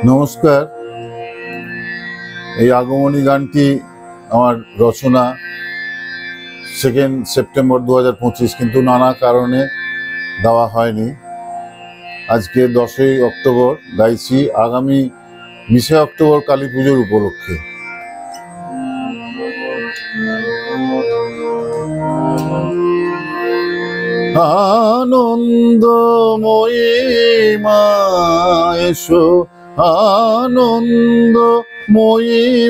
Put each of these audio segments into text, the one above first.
নমস্কার। এই আগমনী গানটি আমার রচনা 2 সেপ্টেম্বর 2025, কিন্তু নানা কারণে দেওয়া হয়নি। আজকে 10ই অক্টোবর গাইছি, আগামী 20 অক্টোবর কালী পুজোর উপলক্ষে। আনন্দময়ী মা এসো, আনন্দময়ী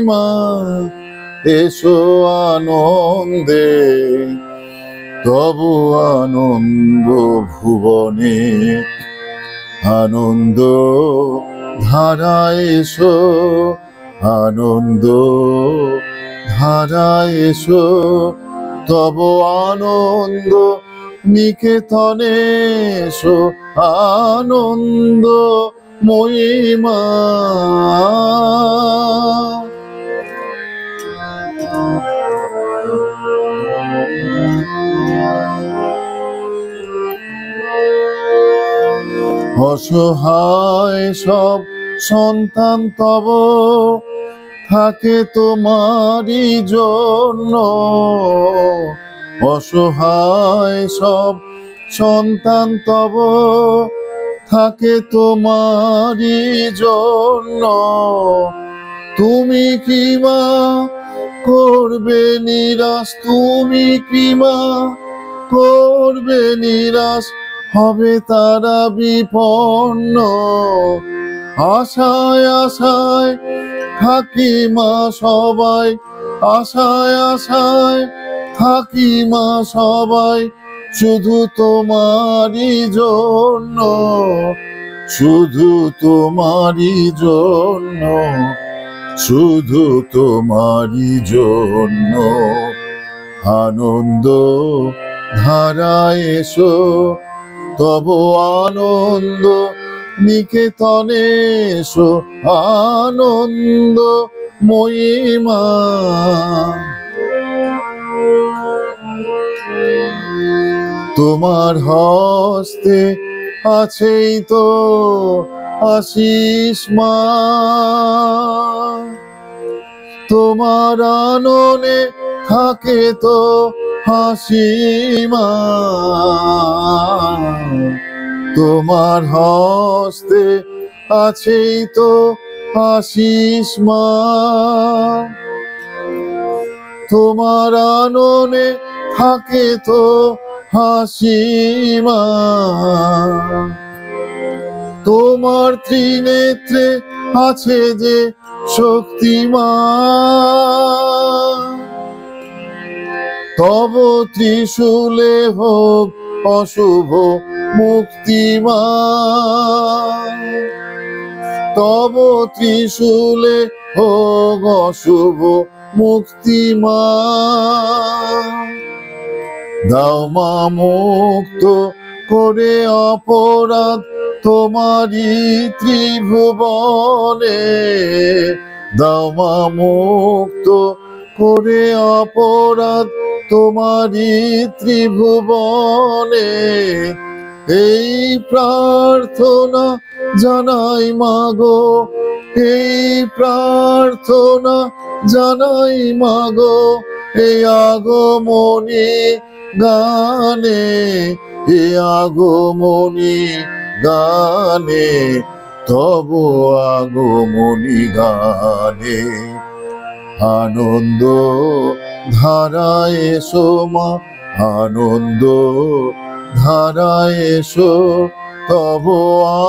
মা এসো আনন্দে, তবু আনন্দ ভুবনে আনন্দ ধারা এসো, আনন্দ ধারা এসো, তবু আনন্দ নিকেতনে এসো, আনন্দ মহিমা। অসহায় সব সন্তান তব থাকে তোমারই জন্য, অসহায় সব সন্তান তব থাকে তোমারই জন্য। তুমি কি মা করবে নিরাশ, তুমি কি মা করবে নিরাশ, হবে তারা বিপন্ন। আশায় আশায় থাকি মা সবাই, আশায় আশায় থাকি মা সবাই, শুধু তোমারই জন্য, শুধু তোমারই জন্য, শুধু তোমারই জন্য। আনন্দ ধারা এসো, তব আনন্দ নিকেতনে এসো, আনন্দ মহিমা। তোমার হস্তে আছেই তো আশিস মা, তোমার আননে থাকে তো হাসি মা, তোমার হস্তে আছেই তো আশিস মা, তোমার আননে থাকে তো হাসি মা। তোমার ত্রিনেত্রে আছে যে শক্তিমান, তব ত্রিশূলে হোক অশুভ মুক্তিমান, তব ত্রিশূলে হোক অশুভ মুক্তিমান। দাও মা মুক্ত করে অপরাধ তোমারই ত্রিভুবনে, দাও মা মুক্ত করে অপরাধ তোমারই ত্রিভুবনে। এই প্রার্থনা জানাই মাগো, এই প্রার্থনা জানাই মাগো, এই আগমনী গানে, এই আগমনী গানে, তব আগমনী গানে। আনন্দ ধারা এসো মা, আনন্দ ধারা এসো, তব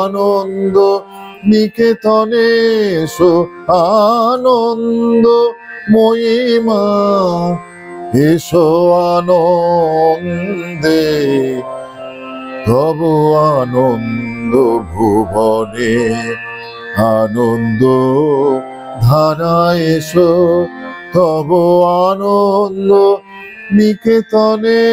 আনন্দ নিকেতনে এসো, আনন্দ মহিমা। এসো আনন্দে, তব আনন্দ ভুবনে আনন্দ ধারা এসো, তব আনন্দ নিকেতনে।